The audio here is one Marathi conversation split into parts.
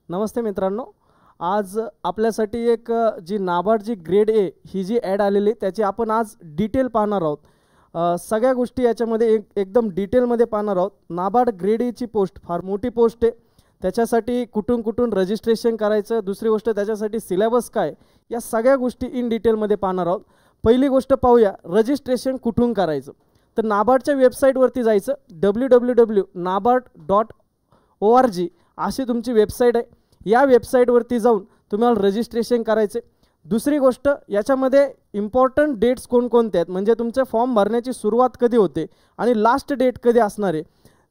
नमस्ते मित्रांनो, आज आपल्यासाठी एक जी नाबार्डची grade A he G add आलेली त्याची आपण आज डिटेल पाहणार आहोत। सगळ्या गोष्टी याच्यामध्ये एकदम डिटेलमध्ये पाहणार आहोत। नाबार्ड ग्रेड एची पोस्ट फार मोठी पोस्ट आहे, त्याच्यासाठी कुठून रजिस्ट्रेशन करायचं, दुसरी गोष्ट त्याच्यासाठी सिलेबस काय, या सगळ्या गोष्टी इन डिटेलमध्ये पाहणार आहोत। पहिली गोष्ट पाहूया, रजिस्ट्रेशन कुठून करायचं। तर नाबार्डच्या वेबसाईटवरती जायचं, www.nabard.org अशी तुमची वेबसाईट आहे। या वेबसाईटवरती जाऊन तुम्हाला रजिस्ट्रेशन करायचे। दुसरी गोष्ट, याच्यामध्ये इम्पॉर्टंट डेट्स कोणकोणते आहेत, म्हणजे तुमचे फॉर्म भरण्याची सुरुवात कधी होते आणि लास्ट डेट कधी असणार आहे।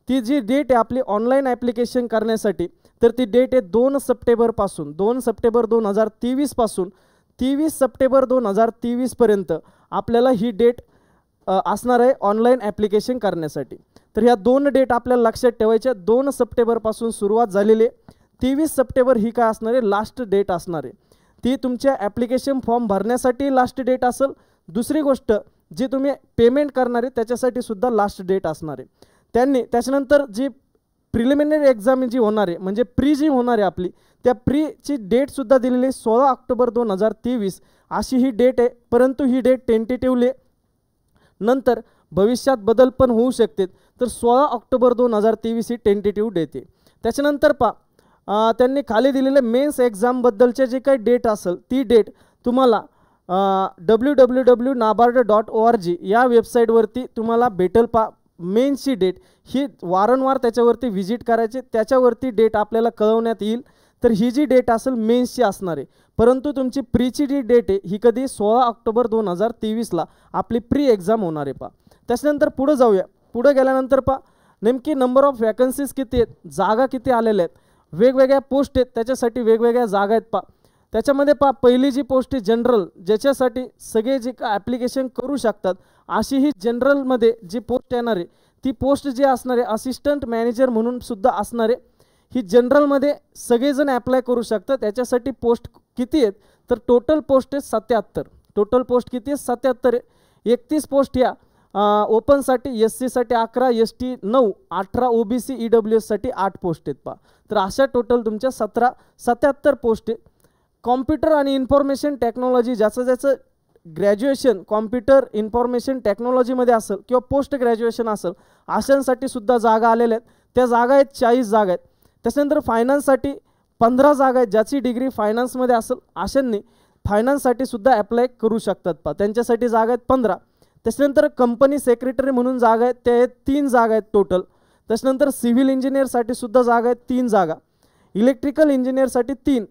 ती जी डेट आहे आपली ऑनलाईन ॲप्लिकेशन करण्यासाठी, तर ती डेट आहे 2 सप्टेंबरपासून 2 सप्टेंबर 2023 पासून 23 सप्टेंबर 2023 पर्यंत आपल्याला ही डेट असणार आहे ऑनलाईन ॲप्लिकेशन करण्यासाठी। तर ह्या 2 डेट आपल्याला लक्षात ठेवायच्या। 2 सप्टेंबरपासून सुरुवात झालेली आहे, 23 सप्टेंबर ही काय असणार आहे, लास्ट डेट असणार आहे। ती तुमच्या ॲप्लिकेशन फॉर्म भरण्यासाठी लास्ट डेट असेल। दुसरी गोष्ट, जी तुम्ही पेमेंट करणार आहे त्याच्यासाठी सुद्धा लास्ट डेट असणार आहे। त्याच्यानंतर जी प्रिलिमिनरी एक्झाम जी होणार आहे, म्हणजे प्री जी होणार आहे आपली, त्या प्रीची डेटसुद्धा दिलेली आहे 16 ऑक्टोबर 2023 अशी ही डेट आहे। परंतु ही डेट टेंटेटिव्हली आहे, नंतर भविष्यात बदल पण होऊ शकते। तर 16 ऑक्टोबर 2023 ही टेंटेटिव्ह डेट आहे। त्याच्यानंतर त्यांनी खाली दिलेले मेन्स एक्झामबद्दलचे जे काही डेट असेल ती डेट तुम्हाला www.nabard.org या वेबसाईटवरती तुम्हाला भेटेल। मेन्सची डेट ही वारंवार त्याच्यावरती व्हिजिट करायची, त्याच्यावरती डेट आपल्याला कळवण्यात येईल। तर ही जी डेट असेल मेन्सची असणार आहे, परंतु तुमची प्रीची जी डेट आहे ही कधी 16 ऑक्टोबर 2023ला आपली प्री एक्झाम होणार आहे। त्याच्यानंतर पुढे जाऊया। पुढे गेल्यानंतर नेमकी नंबर ऑफ वॅकन्सीज किती आहेत, जागा किती आलेल्या आहेत, वेगवेगळ्या पोस्ट आहेत त्याच्यासाठी वेगवेगळ्या जागा आहेत। त्याच्यामध्ये पहिली जी पोस्ट आहे जनरल, ज्याच्यासाठी सगळे जे का ॲप्लिकेशन करू शकतात अशी ही जनरलमध्ये जी पोस्ट येणार आहे ती पोस्ट जी असणार आहे असिस्टंट मॅनेजर म्हणून सुद्धा असणार आहे। ही जनरलमध्ये सगळेजण ॲप्लाय करू शकतात। त्याच्यासाठी पोस्ट किती आहेत, तर टोटल पोस्ट आहेत 77। टोटल पोस्ट किती आहे, 77 आहे। 31 पोस्ट या ओपनसाठी, SC साठी 11, ST 9, 18 OBC EWS साठी 8 पोस्ट आहेत। तर अशा टोटल तुमच्या 77 पोस्ट आहे। कॉम्प्युटर आणि इन्फॉर्मेशन टेक्नॉलॉजी, ज्याचं ग्रॅज्युएशन कॉम्प्युटर इन्फॉर्मेशन टेक्नॉलॉजीमध्ये असेल किंवा पोस्ट ग्रॅज्युएशन असेल अशांसाठी सुद्धा जागा आलेल्या आहेत। त्या जागा आहेत 40 जागा आहेत। त्याच्यानंतर फायनान्ससाठी 15 जागा आहेत, ज्याची डिग्री फायनान्समध्ये असेल अशांनी फायनान्ससाठी सुद्धा ॲप्लाय करू शकतात। त्यांच्यासाठी जागा आहेत 15। त्याच्यानंतर कंपनी सेक्रेटरी म्हणून जागा आहेत, ते 3 जागा आहेत टोटल। त्याच्यानंतर सिव्हिल इंजिनियरसाठी सुद्धा जागा आहेत 3 जागा, इलेक्ट्रिकल इंजिनियरसाठी 3,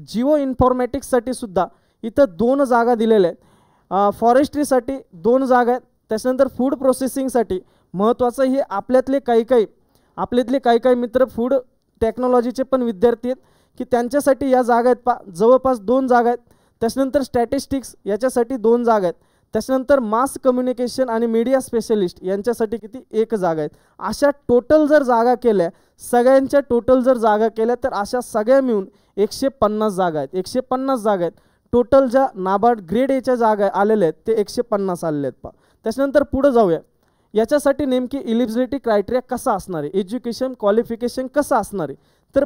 जिओ इन्फॉर्मॅटिक्ससाठी सुद्धा इथं 2 जागा दिलेल्या आहेत, फॉरेस्ट्रीसाठी 2 जागा आहेत। त्याच्यानंतर फूड प्रोसेसिंगसाठी महत्त्वाचं हे आपल्यातले काही मित्र फूड टेक्नॉलॉजीचे पण विद्यार्थी आहेत की त्यांच्यासाठी या जागा आहेत जवळपास 2 जागा आहेत। त्याच्यानंतर स्टॅटिस्टिक्स याच्यासाठी 2 जागा आहेत। त्याच्यानंतर मास कम्युनिकेशन आणि मीडिया स्पेशलिस्ट यांच्यासाठी किती 1 जागा आहेत। अशा टोटल जर जागा केल्या, सगळ्यांच्या टोटल जर जागा केल्या तर अशा सगळ्या मिळून 150 जागा आहेत। 150 जागा आहेत टोटल। ज्या नाबार्ड ग्रेड एच्या जागा आलेल्या आहेत ते 150 आलेले आहेत। त्याच्यानंतर पुढे जाऊया, याच्यासाठी नेमकी इलिजिबिलिटी क्रायटेरिया कसा असणार आहे, एज्युकेशन क्वालिफिकेशन कसं असणार आहे। तर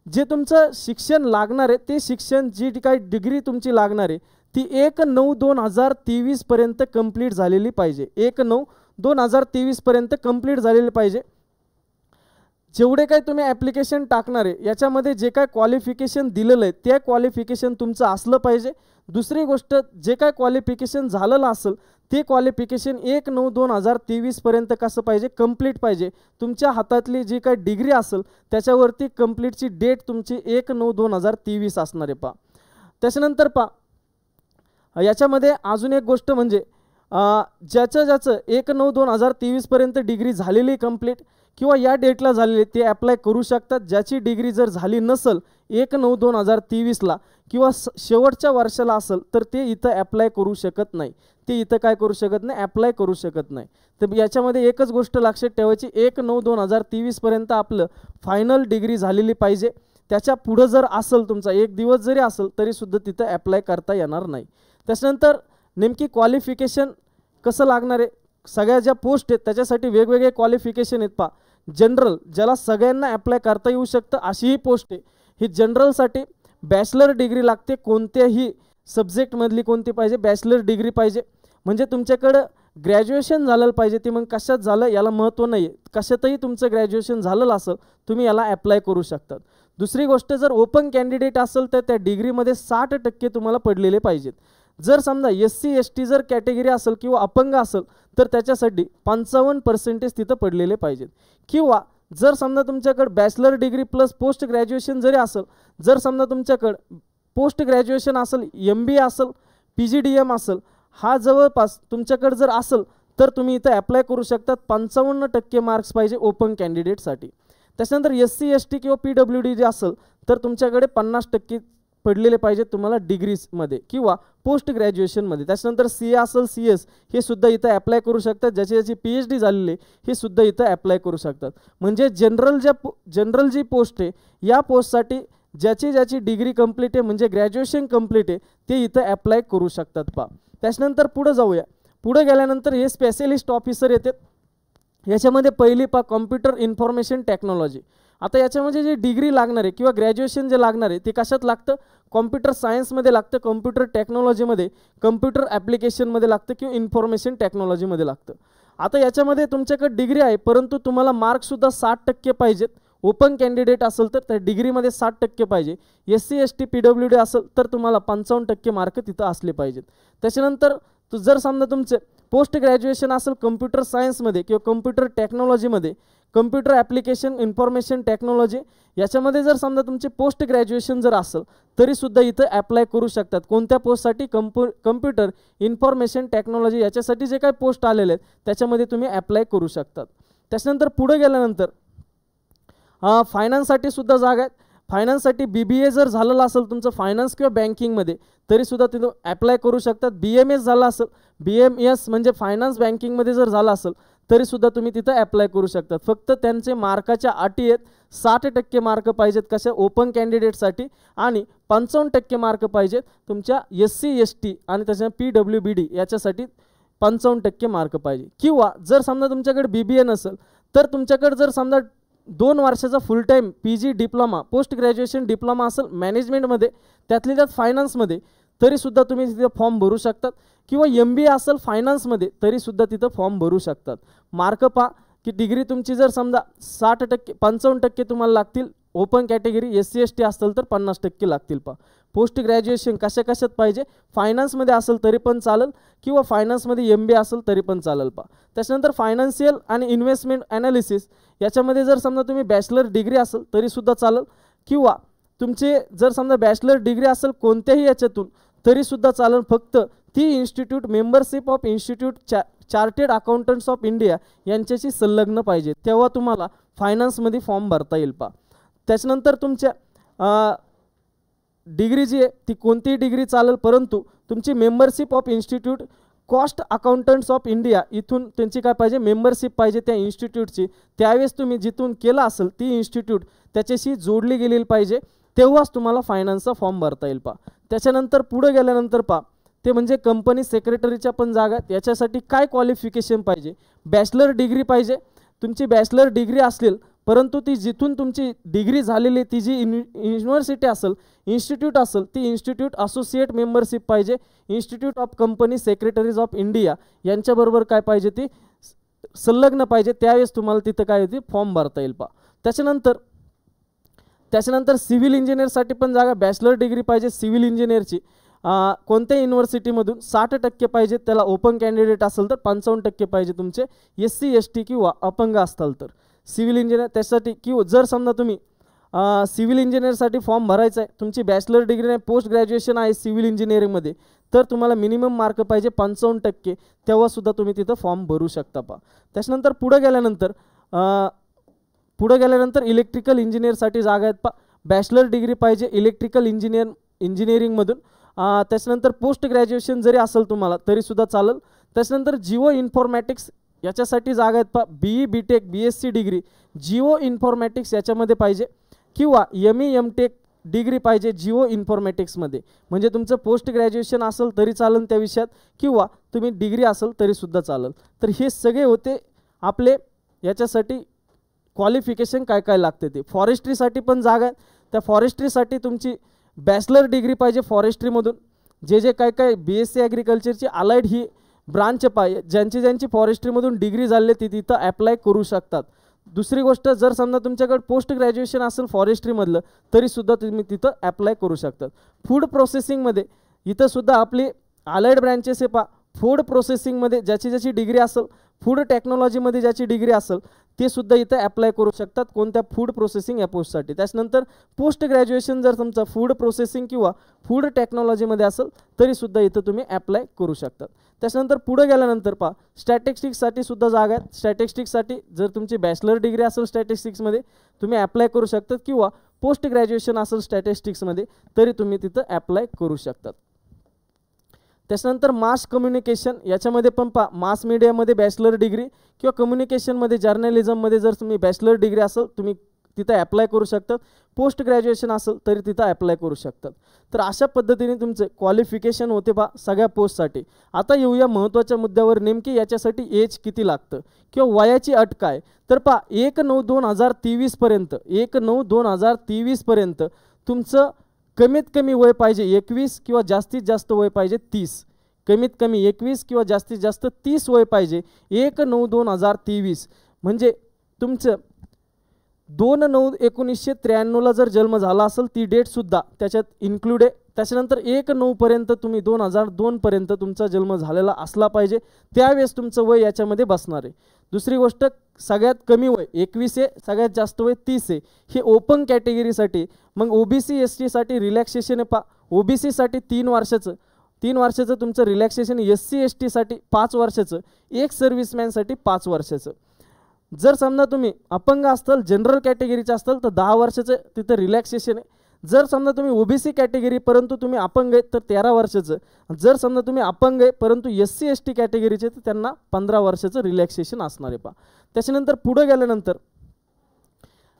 जे तुमचं शिक्षण लागणार आहे ते शिक्षण, जी काही डिग्री तुमची लागणार आहे ती 1/9/2023 पर्यंत कंप्लीट झालेली पाहिजे। 1/9/2023 पर्यंत कंप्लीट झालेली पाहिजे। जेवढे काही तुम्ही ॲप्लिकेशन टाकणार आहे याच्यामध्ये जे काय क्वालिफिकेशन दिलेलं आहे त्या क्वालिफिकेशन तुमचं असलं पाहिजे। दुसरी गोष्ट, जे काय क्वालिफिकेशन झालेलं असेल ते क्वालिफिकेशन 1/9/2023 पर्यंत कसं पाहिजे, कंप्लीट पाहिजे। तुमच्या हातातली जी काही डिग्री असेल त्याच्यावरती कंप्लीटची डेट तुमची 1/9/2023 असणार आहे। त्याच्यानंतर याच्यामध्ये अजून एक गोष्ट म्हणजे ज्याचं 1/9/2023 पर्यंत डिग्री झालेली कंप्लीट किंवा या डेटला झालेली ते ॲप्लाय करू शकतात। ज्याची डिग्री जर झाली नसेल 1/9/2023ला किंवा शेवटच्या वर्षाला असेल तर ते इथं ॲप्लाय करू शकत नाही। ते इथं काय करू शकत नाही, ॲप्लाय करू शकत नाही। तर याच्यामध्ये एकच गोष्ट लक्षात ठेवायची, 1/9/2023 पर्यंत आपलं फायनल डिग्री झालेली पाहिजे। त्याच्या पुढं जर असेल तुमचा 1 दिवस जरी असेल तरीसुद्धा तिथं ॲप्लाय करता येणार नाही। त्याच्यानंतर नेमकी क्वालिफिकेशन कसं लागणार आहे, सगळ्या ज्या पोस्ट आहेत त्याच्यासाठी वेगवेगळे क्वालिफिकेशन आहेत। जनरल, ज्याला सगळ्यांना ॲप्लाय करता येऊ शकतं अशी ही पोस्ट आहे। ही जनरलसाठी बॅचलर डिग्री लागते, कोणत्याही सब्जेक्टमधली कोणती पाहिजे, बॅचलर डिग्री पाहिजे. म्हणजे तुमच्याकडं ग्रॅज्युएशन झालेलं पाहिजे. ते मग कशात झालं याला महत्त्व नाही आहे, कशातही तुमचं ग्रॅज्युएशन झालेलं असेल तुम्ही याला ॲप्लाय करू शकतात. दुसरी गोष्ट, जर ओपन कॅन्डिडेट असेल तर त्या डिग्रीमध्ये 60% तुम्हाला पडलेले पाहिजेत. जर समजा SC ST जर कॅटेगरी असेल किंवा अपंग असेल तर त्याच्यासाठी 55% तिथं पडलेले पाहिजेत. किंवा जर समजा तुमच्याकडे bachelor degree plus post graduation जरी असेल, जर समजा तुमच्याकडे पोस्ट ग्रॅज्युएशन असेल, MBA असेल, PGDM असेल, हा जवळपास तुमच्याकडे जर असेल तर तुम्ही इथं ॲप्लाय करू शकतात. 55% मार्क्स पाहिजे ओपन कॅन्डिडेटसाठी. त्याच्यानंतर SC ST किंवा PWD जे असेल तर तुमच्याकडे 50% पडलेले पाहिजे तुम्हाला डिग्रीजमध्ये किंवा पोस्ट ग्रॅज्युएशनमध्ये. त्याच्यानंतर CA असेल, CS हे सुद्धा इथं ॲप्लाय करू शकतात. ज्याची PhD झालेली हे सुद्धा इथं ॲप्लाय करू शकतात. म्हणजे जनरल जी पोस्ट आहे या पोस्टसाठी ज्याची डिग्री कंप्लीट आहे म्हणजे ग्रॅज्युएशन कंप्लीट आहे ते इथं ॲप्लाय करू शकतात. त्याच्यानंतर पुढे जाऊया. पुढे गेल्यानंतर हे स्पेशलिस्ट ऑफिसर येतात. याच्यामध्ये पहिली कॉम्प्युटर इन्फॉर्मेशन टेक्नॉलॉजी. आता याच्यामध्ये जे डिग्री लागणार आहे किंवा ग्रॅज्युएशन जे लागणार आहे ते कशात लागतं, कॉम्प्युटर सायन्समध्ये लागतं, कॉम्प्युटर टेक्नॉलॉजीमध्ये, कॉम्प्युटर ॲप्लिकेशनमध्ये लागतं किंवा इन्फॉर्मेशन टेक्नॉलॉजीमध्ये लागतं. आता याच्यामध्ये तुमच्याकडे डिग्री आहे परंतु तुम्हाला मार्क्ससुद्धा 60% पाहिजेत. ओपन कॅन्डिडेट असेल तर त्या डिग्रीमध्ये 60% पाहिजे. SC ST PWD असेल तर तुम्हाला 55% मार्क तिथं असले पाहिजेत. त्याच्यानंतर जर समजा तुमचे पोस्ट ग्रॅज्युएशन असेल कम्प्युटर सायन्समध्ये किंवा कम्प्युटर टेक्नॉलॉजीमध्ये, कम्प्युटर ॲप्लिकेशन इन्फॉर्मेशन टेक्नॉलॉजी याच्यामध्ये जर समजा तुमचे पोस्ट ग्रॅज्युएशन जर असेल तरीसुद्धा इथं ॲप्लाय करू शकतात. कोणत्या पोस्टसाठी, कम्प्युटर इन्फॉर्मेशन टेक्नॉलॉजी याच्यासाठी जे काही पोस्ट आलेले आहेत त्याच्यामध्ये तुम्ही ॲप्लाय करू शकतात. त्याच्यानंतर पुढे गेल्यानंतर फायनान्ससाठी सुद्धा जागा आहेत. फायनान्ससाठी BBA जर झालेलं असेल तुमचं फायनान्स किंवा बँकिंगमध्ये तरीसुद्धा तिथं ॲप्लाय करू शकतात. BMS झाला असेल, BMS म्हणजे फायनान्स बँकिंगमध्ये जर झालं असेल तरीसुद्धा तुम्ही तिथं ॲप्लाय करू शकतात. फक्त त्यांचे मार्काच्या अटी आहेत. 60% मार्क पाहिजेत कशा ओपन कॅन्डिडेटसाठी आणि 55% मार्क पाहिजेत तुमच्या SC ST आणि त्याच्या PWBD याच्यासाठी 55% मार्क पाहिजे. किंवा जर समजा तुमच्याकडे BBA नसेल तर तुमच्याकडे जर समजा 2 वर्षाचा फुल time PG diploma post graduation diploma असेल मॅनेजमेंटमध्ये त्यातल्या त्यात फायनान्समध्ये तरीसुद्धा तुम्ही तिथं फॉर्म भरू शकतात. किंवा MBA असेल फायनान्समध्ये तरीसुद्धा तिथं फॉर्म भरू शकतात. मार्क की डिग्री तुमची जर समजा 60% 55% तुम्हाला लागतील. ओपन कॅटेगरी SC ST असेल तर 50% लागतील. पोस्ट ग्रॅज्युएशन कशात पाहिजे, फायनान्समध्ये असेल तरी पण चालेल किंवा फायनान्समध्ये MBA असेल तरी पण चालेल. त्याच्यानंतर फायनान्शियल आणि इन्व्हेस्टमेंट ॲनालिसिस याच्यामध्ये जर समजा तुम्ही बॅचलर डिग्री असेल तरीसुद्धा चालेल किंवा तुमचे जर समजा बॅचलर डिग्री असेल कोणत्याही याच्यातून तरीसुद्धा चालेल. फक्त ती institute membership of institute chartered accountants of India यांच्याशी संलग्न पाहिजे तेव्हा तुम्हाला फायनान्समध्ये फॉर्म भरता येईल. त्याच्यानंतर तुमच्या डिग्री जी आहे ती कोणतीही डिग्री चालेल परंतु तुमची membership of institute cost accountants of India इथून त्यांची काय पाहिजे, मेंबरशिप पाहिजे त्या इन्स्टिट्यूटची. त्यावेळेस तुम्ही जिथून केलं असेल ती इन्स्टिट्यूट त्याच्याशी जोडली गेलेली पाहिजे तेव्हाच तुम्हाला फायनान्सचा फॉर्म भरता येईल. त्याच्यानंतर पुढे गेल्यानंतर ते म्हणजे कंपनी सेक्रेटरीच्या पण जागा. याच्यासाठी काय क्वालिफिकेशन पाहिजे, बॅचलर डिग्री पाहिजे. तुमची बॅचलर डिग्री असेल परंतु ती जिथून तुमची डिग्री झालेली ती जी युनिव्हर्सिटी असेल इन्स्टिट्यूट असेल ती इन्स्टिट्यूट असोसिएट मेंबरशिप पाहिजे. Institute of company secretaries of India यांच्याबरोबर काय पाहिजे ती संलग्न पाहिजे. त्यावेळेस तुम्हाला तिथं काय होती फॉर्म भरता येईल. त्याच्यानंतर सिव्हिल इंजिनिअरसाठी पण जागा. बॅचलर डिग्री पाहिजे सिव्हिल इंजिनिअरची कोणत्या युनिव्हर्सिटीमधून 60% पाहिजे. त्याला ओपन कॅन्डिडेट असेल तर 55% पाहिजे तुमचे SC ST किंवा अपंग असताल तर. सिव्हिल इंजिनियर त्यासाठी किंवा जर समजा तुम्ही सिव्हिल इंजिनिअरसाठी फॉर्म भरायचा आहे तुमची बॅचलर डिग्री नाही पोस्ट ग्रॅज्युएशन आहे सिव्हिल इंजिनिअरिंगमध्ये तर तुम्हाला मिनिमम मार्क पाहिजे 55% तेव्हासुद्धा तुम्ही तिथं फॉर्म भरू शकता. त्याच्यानंतर पुढे गेल्यानंतर इलेक्ट्रिकल इंजिनिअरसाठी जागा आहेत. बॅचलर डिग्री पाहिजे इलेक्ट्रिकल इंजिनिअरिंगमधून. त्याच्यानंतर पोस्ट ग्रॅज्युएशन जरी असेल तुम्हाला तरीसुद्धा चालेल. त्याच्यानंतर जिओ इन्फॉर्मॅटिक्स याच्यासाठी जागा आहेत. BE BTech BSc degree Jio informatics याच्यामध्ये पाहिजे किंवा ME MTech डिग्री पाहिजे जिओ इन्फॉर्मॅटिक्समध्ये. म्हणजे तुमचं पोस्ट ग्रॅज्युएशन असेल तरी चालेल त्या विषयात किंवा तुम्ही डिग्री असेल तरीसुद्धा चालेल. तर हे सगळे होते आपले याच्यासाठी क्वालिफिकेशन काय लागते ते. फॉरेस्ट्रीसाठी पण जागा आहे. त्या फॉरेस्ट्रीसाठी तुमची बॅचलर डिग्री पाहिजे फॉरेस्ट्रीमधून. जे काय BSc ॲग्रिकल्चरची अलाइड ही ब्रांच पाहिजे, ज्यांची फॉरेस्ट्रीमधून डिग्री झाली ती तिथं ॲप्लाय करू शकतात. दुसरी गोष्ट, जर समजा तुमच्याकडे पोस्ट ग्रॅज्युएशन असेल फॉरेस्ट्रीमधलं तरीसुद्धा तुम्ही तिथं ॲप्लाय करू शकतात. फूड प्रोसेसिंगमध्ये इथंसुद्धा आपली अलाइड ब्रँचेस आहे पा. फूड प्रोसेसिंगमध्ये ज्याची डिग्री असेल, फूड टेक्नॉलॉजीमध्ये ज्याची डिग्री असेल ते सुद्धा इथं ॲप्लाय करू शकतात कोणत्या फूड प्रोसेसिंग या पोस्टसाठी. त्याच्यानंतर पोस्ट ग्रॅज्युएशन जर तुमचं फूड प्रोसेसिंग किंवा फूड टेक्नॉलॉजीमध्ये असेल तरीसुद्धा इथं तुम्ही ॲप्लाय करू शकतात. त्याच्यानंतर पुढे गेल्यानंतर पहा, स्टॅटिस्टिक्ससाठी सुद्धा जागा आहेत. स्टॅटिस्टिक्ससाठी जर तुमची बॅचलर डिग्री असेल स्टॅटिस्टिक्समध्ये तुम्ही ॲप्लाय करू शकतात किंवा पोस्ट ग्रॅज्युएशन असेल स्टॅटिस्टिक्समध्ये तरी तुम्ही तिथं ॲप्लाय करू शकतात. त्याच्यानंतर मास कम्युनिकेशन याच्यामध्ये पण पहा, मास मीडियामध्ये बॅचलर डिग्री किंवा कम्युनिकेशनमध्ये जर्नलिझममध्ये जर तुम्ही बॅचलर डिग्री असेल तुम्ही तिथं ॲप्लाय करू शकतात. पोस्ट ग्रॅज्युएशन असेल तरी तिथं ॲप्लाय करू शकतात. तर अशा पद्धतीने तुमचे क्वालिफिकेशन होते पहा सगळ्या पोस्टसाठी. आता येऊया महत्त्वाच्या मुद्द्यावर, नेमकी याच्यासाठी एज किती लागतं किंवा वयाची अट काय. तर पहा 1/9/2023 पर्यंत 1/9/2023 पर्यंत तुमचं कमीत कमी वय पाहिजे 21 किंवा जास्तीत जास्त वय पाहिजे 30. कमीत कमी 21 किंवा जास्तीत जास्त 30 वय पाहिजे 1/9/2023. म्हणजे तुमचं 2/9/1993 जर जन्म झाला असेल ती डेटसुद्धा त्याच्यात इन्क्लूड आहे. त्याच्यानंतर 1/9 पर्यंत तुम्ही 2002 पर्यंत तुमचा जन्म झालेला असला पाहिजे, त्यावेळेस तुमचं वय याच्यामध्ये बसणार आहे. दुसरी गोष्ट, सगळ्यात कमी वय 21 आहे, सगळ्यात जास्त वय 30 आहे. हे ओपन कॅटेगरीसाठी. मग OBC ST साठी रिलॅक्सेशन आहे पा. OBC साठी 3 वर्षाचं तुमचं रिलॅक्सेशन, SC ST साठी 5 वर्षाचं, एक सर्व्हिसमॅनसाठी 5 वर्षाचं. जर समजा तुम्ही अपंग असताल, जनरल कॅटेगरीचे असताल तर 10 वर्षाचं तिथं रिलॅक्सेशन आहे. जर समजा तुम्ही OBC कॅटेगरी परंतु तुम्ही अपंग आहे तर 13 वर्षाचं. जर समजा तुम्ही अपंग आहे परंतु SC ST कॅटेगरीचे तर त्यांना 15 वर्षाचं रिलॅक्सेशन असणार आहे पा. त्याच्यानंतर पुढे गेल्यानंतर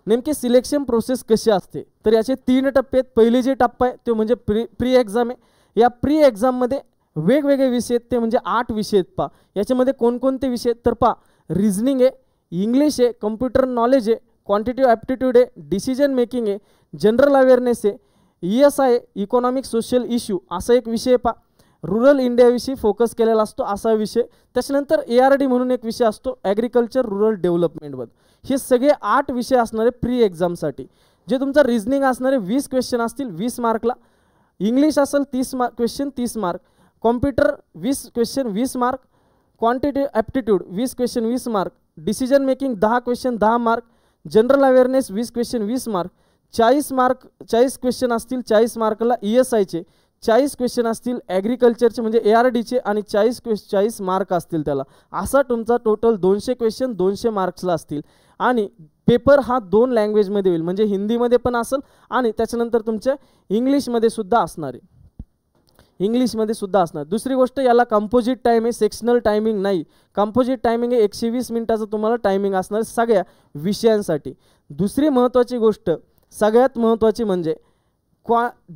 नेमकी सिलेक्शन प्रोसेस कशी असते तर याचे 3 टप्पे आहेत. पहिले जे टप्पा आहे तो म्हणजे प्री एक्झाम आहे. या प्री एक्झाममध्ये वेगवेगळे विषय आहेत, ते म्हणजे 8 विषय आहेत पा. याच्यामध्ये कोणकोणते विषय आहेत तर पा, रिझनिंग आहे, इंग्लिश आहे, कम्प्युटर नॉलेज आहे, क्वांटिटिव्ह ॲप्टिट्यूड आहे, डिसिजन मेकिंग आहे, जनरल अवेअरनेस आहे, ESI आहे, इकॉनॉमिक सोशल इश्यू असा एक विषय पा. रूरल इंडियाविषयी फोकस केलेला असतो असा विषय. त्याच्यानंतर ARD म्हणून एक विषय असतो, ॲग्रिकल्चर रूरल डेव्हलपमेंटवर. हे सगळे 8 विषय असणारे प्री एक्झामसाठी. जे तुमचा रिझनिंग असणारे 20 क्वेश्चन असतील 20 मार्कला, इंग्लिश असेल 30 question 30 mark, computer 20 question 20 mark, क्वांटिटिव्ह aptitude 20 question 20 mark, decision making 10 question 10 mark, general awareness 20 question 20 mark, 40 question असतील 40 मार्कला ESIचे, 40 क्वेश्चन असतील ॲग्रिकल्चरचे म्हणजे ARDचे आणि 40 मार्क असतील त्याला. असा तुमचा टोटल 200 क्वेश्चन 200 मार्क्सला असतील. आणि पेपर हा 2 लँग्वेजमध्ये होईल, म्हणजे हिंदीमध्ये पण असेल आणि त्याच्यानंतर तुमच्या इंग्लिशमध्ये सुद्धा असणार आहे. दुसरी गोष्ट, याला कंपोजिट टाईम आहे, सेक्शनल टायमिंग नाही. कंपोजिट टायमिंग आहे 120 मिनिटाचं तुम्हाला टायमिंग असणार सगळ्या विषयांसाठी. दुसरी महत्त्वाची गोष्ट, सगळ्यात महत्त्वाची म्हणजे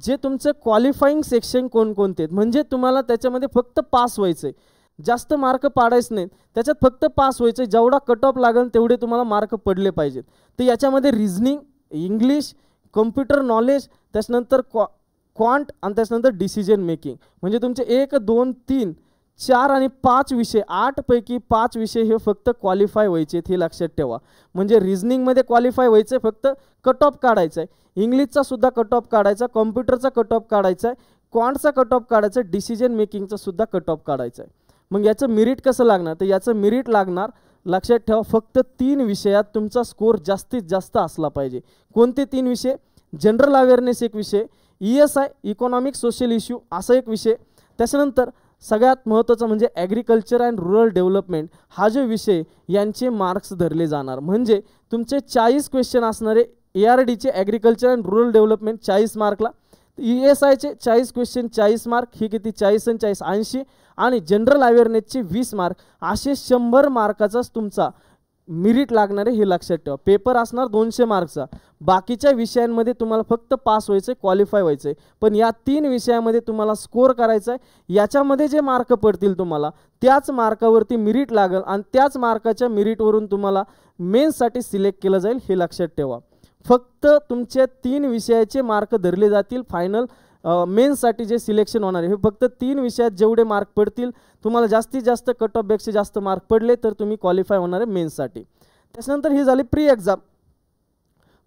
जे तुमचे क्वालिफाईंग सेक्शन कोणकोणते आहेत, म्हणजे तुम्हाला त्याच्यामध्ये फक्त पास व्हायचं आहे, जास्त मार्क पाडायचे नाहीत, त्याच्यात फक्त पास व्हायचं आहे. जेवढा कट ऑफ लागेल तेवढे तुम्हाला मार्क पडले पाहिजेत. तर याच्यामध्ये रिझनिंग, इंग्लिश, कम्प्युटर नॉलेज, त्याच्यानंतर क्वांट आणि त्याच्यानंतर डिसिजन मेकिंग, म्हणजे तुमचे 1, 2, 3, 4 आणि 5 विषय, 8 पैकी 5 विषय हे फक्त क्वालिफाय व्हायचे आहेत, हे लक्षात ठेवा. म्हणजे रिझनिंगमध्ये क्वालिफाय व्हायचं आहे, फक्त कट ऑफ काढायचा आहे, इंग्लिशचा सुद्धा कट ऑफ काढायचा, कॉम्प्युटरचा कट ऑफ काढायचा आहे, क्वांटचा कट ऑफ काढायचा, डिसिजन मेकिंगचा सुद्धा कट ऑफ काढायचा आहे. मग याचं मेरिट कसं लागणार तर याचं मेरिट लागणार, लक्षात ठेवा, फक्त 3 विषयात तुमचा स्कोर जास्तीत जास्त असला पाहिजे. कोणते 3 विषय? जनरल अवेअरनेस एक विषय, ESI इकॉनॉमिक सोशल इश्यू असा एक विषय, त्याच्यानंतर सगळ्यात महत्त्वाचं म्हणजे ॲग्रिकल्चर अँड रूरल डेव्हलपमेंट हा जो विषय यांचे मार्क्स धरले जाणार. म्हणजे तुमचे 40 क्वेश्चन असणारे ARDचे ॲग्रिकल्चर अँड रूरल डेव्हलपमेंट 40 मार्कला, ESIचे 40 क्वेश्चन 40 मार्क, हे किती 40 आणि 40 80, आणि जनरल अवेअरनेसचे 20 मार्क, असे 100 मार्काचाच तुमचा मेरिट लागणार आहे, हे लक्षात ठेवा. पेपर असणार 200 मार्कचा, बाकीच्या विषयांमध्ये तुम्हाला फक्त पास व्हायचं आहे, क्वालिफाय व्हायचं आहे, पण या 3 विषयामध्ये तुम्हाला स्कोअर करायचा आहे. याच्यामध्ये जे मार्क पडतील तुम्हाला त्याच मार्कावरती मेरिट लागेल आणि त्याच मार्काच्या मेरिटवरून तुम्हाला मेन्ससाठी सिलेक्ट केलं जाईल, हे लक्षात ठेवा. फक्त तुमच्या 3 विषयाचे मार्क धरले जातील. फायनल मेन्ससाठी जे सिलेक्शन होणार आहे हे फक्त 3 विषयात जेवढे मार्क पडतील, तुम्हाला जास्तीत जास्त कट ऑफपेक्षा जास्त मार्क पडले तर तुम्ही क्वालिफाय होणार आहे मेन्ससाठी. त्याच्यानंतर ही झाली प्री एक्झाम.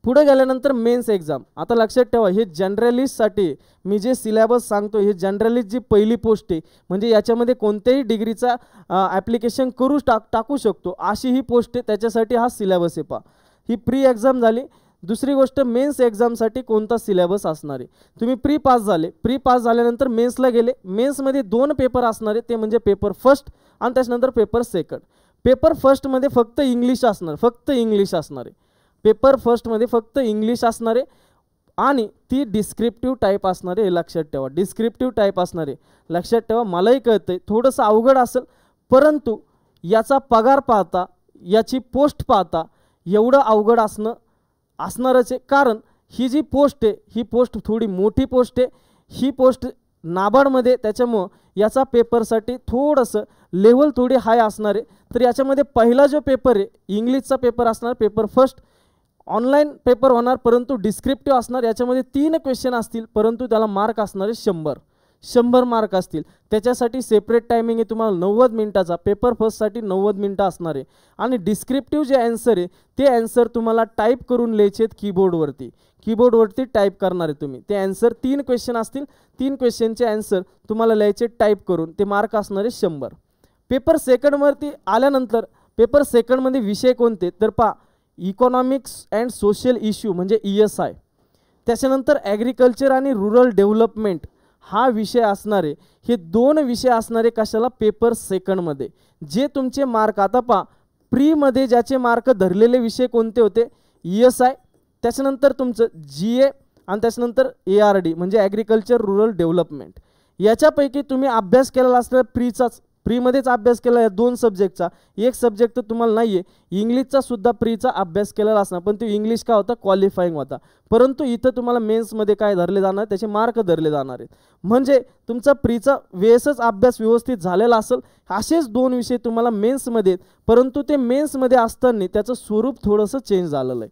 पुढे गेल्यानंतर मेन्स एक्झाम. आता लक्षात ठेवा, हे जनरलिस्टसाठी मी जे सिलेबस सांगतो, हे जनरलिस्ट जी पहिली पोस्ट आहे, म्हणजे याच्यामध्ये कोणत्याही डिग्रीचा ॲप्लिकेशन टाकू शकतो अशी ही पोस्ट आहे, त्याच्यासाठी हा सिलेबस आहे. पहा, ही प्री एक्झाम झाली. दुसरी गोष्ट, मेन्स एक्झामसाठी कोणता सिलेबस असणार आहे. तुम्ही प्री पास झाले, प्री पास झाल्यानंतर मेन्सला गेले. मेन्समध्ये 2 पेपर असणार आहे, ते म्हणजे पेपर फर्स्ट आणि त्याच्यानंतर पेपर सेकंड. पेपर फर्स्टमध्ये फक्त इंग्लिश असणार, फक्त इंग्लिश असणार आहे. पेपर फर्स्टमध्ये फक्त इंग्लिश असणार आहे आणि ती डिस्क्रिप्टिव्ह टाईप असणार आहे. हे लक्षात ठेवा, डिस्क्रिप्टिव्ह टाईप असणार आहे. लक्षात ठेवा, मलाही कळतं आहे थोडंसं अवघड असेल, परंतु याचा पगार पाहता, याची पोस्ट पाहता एवढं अवघड असणारच आहे. कारण ही जी पोस्ट आहे, ही पोस्ट थोडी मोठी पोस्ट आहे. ही पोस्ट नाबार्डमध्ये, त्याच्यामुळं याचा पेपरसाठी थोडंसं लेवल थोडी हाय असणार आहे. तर याच्यामध्ये पहिला जो पेपर आहे इंग्लिशचा पेपर असणार, पेपर फर्स्ट. ऑनलाईन पेपर होणार, परंतु डिस्क्रिप्टिव्ह असणार. याच्यामध्ये 3 क्वेश्चन असतील, परंतु त्याला मार्क असणार आहे 100 मार्क असतील. त्याच्यासाठी सेपरेट टायमिंग आहे तुम्हाला 90 मिनिटाचा. पेपर फर्स्टसाठी 90 मिनिटं असणार आहे. आणि डिस्क्रिप्टिव्ह जे ॲन्सर आहे ते ॲन्सर तुम्हाला टाईप करून लिहायचे आहेत कीबोर्डवरती टाईप करणार आहे तुम्ही. ते ॲन्सर 3 क्वेश्चन असतील, 3 क्वेश्चनचे ॲन्सर तुम्हाला लिहायचे टाईप करून. ते मार्क असणार आहे 100. पेपर सेकंडवरती आल्यानंतर पेपर सेकंडमध्ये विषय कोणते तर पहा, इकॉनॉमिक्स अँड सोशल इश्यू म्हणजे ESI. त्याच्यानंतर ॲग्रिकल्चर आणि रुरल डेव्हलपमेंट हा विषय असणार आहे. हे 2 विषय असणार आहे कशाला, पेपर सेकंडमध्ये. जे तुमचे मार्क, आता पहा, प्रीमध्ये ज्याचे मार्क धरलेले विषय कोणते होते, ESI, त्याच्यानंतर तुमचं GA आणि त्याच्यानंतर ARD म्हणजे ॲग्रिकल्चर रुरल डेव्हलपमेंट. याच्यापैकी तुम्ही अभ्यास केलेला असणार प्रीचाच, प्रीमध्येच अभ्यास केला या 2 सब्जेक्टचा. एक सब्जेक्ट तर तुम्हाला नाही आहे, इंग्लिशचा सुद्धा प्रीचा अभ्यास केलेला असणार, पण तो इंग्लिश का होता, क्वालिफाईंग होता. परंतु इथं तुम्हाला मेन्समध्ये काय धरले जाणार, त्याचे मार्क धरले जाणार आहेत. म्हणजे तुमचा प्रीचा वेळेसच अभ्यास व्यवस्थित झालेला असेल. असेच 2 विषय तुम्हाला मेन्समध्ये, परंतु ते मेन्समध्ये असताना त्याचं स्वरूप थोडंसं चेंज झालेलं आहे.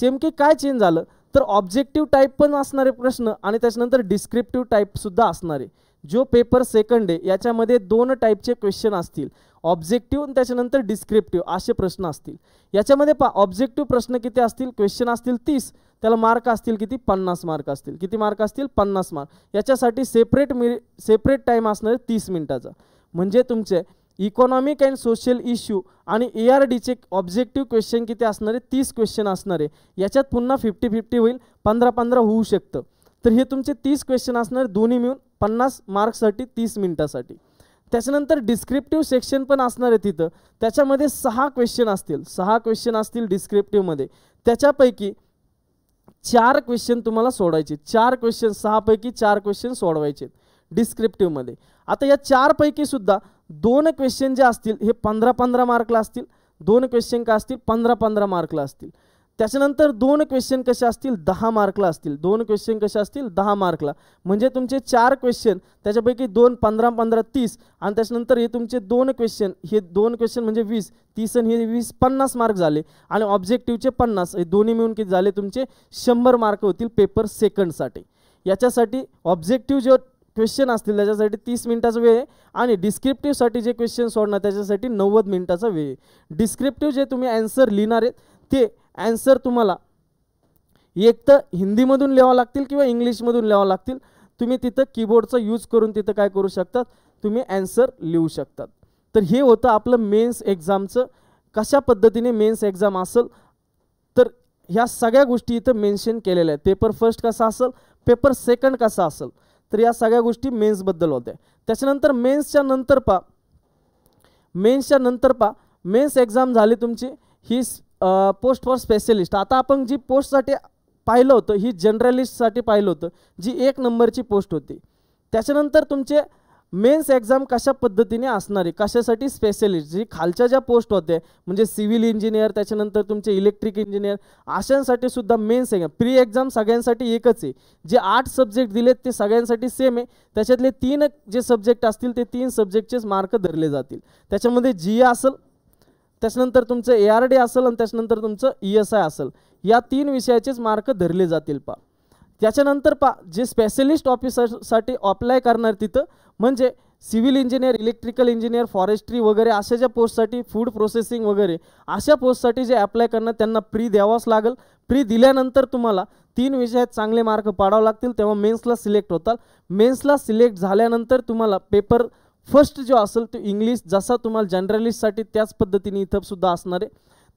नेमके काय चेंज झालं तर ऑब्जेक्टिव्ह टाईप पण असणारे प्रश्न आणि त्याच्यानंतर डिस्क्रिप्टिव्ह टाईपसुद्धा असणार आहे. जो पेपर सेकंड आहे याच्यामध्ये 2 टाईपचे क्वेश्चन असतील, ऑब्जेक्टिव्ह आणि त्याच्यानंतर डिस्क्रिप्टिव्ह असे प्रश्न असतील. याच्यामध्ये पहा, ऑब्जेक्टिव्ह प्रश्न किती असतील, क्वेश्चन असतील 30, त्याला मार्क असतील किती, 50 मार्क असतील. किती मार्क असतील, 50 मार्क. याच्यासाठी सेपरेट टाईम असणार आहे 30 मिनिटाचा. म्हणजे तुमचे इकॉनॉमिक अँड सोशल इश्यू आणि ARDचे ऑब्जेक्टिव्ह क्वेश्चन किती असणार आहे, 30 क्वेश्चन असणार आहे. याच्यात पुन्हा 50-50 होईल, 15-15 होऊ शकतं. तर हे तुमचे 30 क्वेश्चन असणार, दोन्ही मिळून 50 मार्क्ससाठी 30 मिनिटासाठी. त्याच्यानंतर डिस्क्रिप्टिव्ह सेक्शन पण असणार आहे तिथं. त्याच्यामध्ये 6 क्वेश्चन असतील डिस्क्रिप्टिव्हमध्ये. त्याच्यापैकी 4 क्वेश्चन तुम्हाला सोडवायचे. 4 क्वेश्चन, 6 पैकी 4 क्वेश्चन सोडवायचे डिस्क्रिप्टिव्हमध्ये. आता या 4 पैकी सुद्धा 2 क्वेश्चन जे असतील हे 15-15 मार्कला असतील. 2 क्वेश्चन का असतील, 15-15 मार्कला असतील. त्याच्यानंतर 2 क्वेश्चन कसे असतील, 10 मार्कला असतील. 2 क्वेश्चन कसे असतील, 10 मार्कला. म्हणजे तुमचे 4 क्वेश्चन, त्याच्यापैकी 2 15-15 30 आणि त्याच्यानंतर हे तुमचे 2 क्वेश्चन, हे 2 क्वेश्चन म्हणजे 20, 30 आणि हे 20, 50 मार्क झाले. आणि ऑब्जेक्टिव्हचे 50, हे दोन्ही मिळून किती झाले तुमचे 100 मार्क होतील पेपर सेकंडसाठी. याच्यासाठी ऑब्जेक्टिव्ह जे क्वेश्चन असतील त्याच्यासाठी 30 मिनिटाचा वेळ आहे आणि डिस्क्रिप्टिव्हसाठी जे क्वेश्चन सोडणार त्याच्यासाठी 90 मिनिटाचा वेळ आहे. डिस्क्रिप्टिव्ह जे तुम्ही ॲन्सर लिहिणार आहेत ते ॲन्सर तुम्हाला एक तर हिंदीमधून लिहावं लागतील किंवा इंग्लिशमधून लिहावं लागतील. तुम्ही तिथं कीबोर्डचा यूज करून तिथं काय करू शकतात, तुम्ही ॲन्सर लिहू शकतात. तर हे होतं आपलं मेन्स एक्झामचं. कशा पद्धतीने मेन्स एक्झाम असेल तर ह्या सगळ्या गोष्टी इथं मेन्शन केलेल्या आहेत. पेपर फर्स्ट कसा असेल, पेपर सेकंड कसा असेल, तर या सगळ्या गोष्टी मेन्सबद्दल होत्या. त्याच्यानंतर मेन्सच्या नंतर पा मेन्स एक्झाम झाली तुमची ही पोस्ट फॉर स्पेशलिस्ट. आता आपण जी पोस्टसाठी पाहिलं होतं ही जनरलिस्टसाठी पाहिलं होतं, जी 1 नंबरची पोस्ट होती. त्याच्यानंतर तुमचे मेन्स एक्झाम कशा पद्धतीने असणार आहे, कशासाठी स्पेशलिस्ट, जी खालच्या ज्या पोस्ट होत्या म्हणजे सिव्हिल इंजिनियर, त्याच्यानंतर तुमचे इलेक्ट्रिक इंजिनियर, अशांसाठी सुद्धा मेन्स एक्झाम. प्री एक्झाम सगळ्यांसाठी एकच आहे. जे 8 सब्जेक्ट दिलेत ते सगळ्यांसाठी सेम आहे. त्याच्यातले 3 जे सब्जेक्ट असतील ते 3 सब्जेक्टचेच मार्क धरले जातील. त्याच्यामध्ये GA असेल, त्याच्यानंतर तुमचं ARD असेल आणि त्याच्यानंतर तुमचं ESI असेल, या 3 विषयाचेच मार्क धरले जातील पा. त्याच्यानंतर पा जे स्पेशलिस्ट ऑफिसरसाठी अप्लाय करणार तिथं म्हणजे civil engineer, electrical engineer, forestry वगैरे अशा ज्या पोस्टसाठी, फूड प्रोसेसिंग वगैरे अशा पोस्टसाठी जे अप्लाय करणार त्यांना प्री द्यावाच लागेल. प्री दिल्यानंतर तुम्हाला 3 विषयात चांगले मार्क पाडावे लागतील, तेव्हा मेन्सला सिलेक्ट होतात. मेन्सला सिलेक्ट झाल्यानंतर तुम्हाला पेपर फर्स्ट जो असेल तो इंग्लिश, जसा तुम्हाला जनरलिस्टसाठी त्याच पद्धतीने इथं सुद्धा असणार आहे.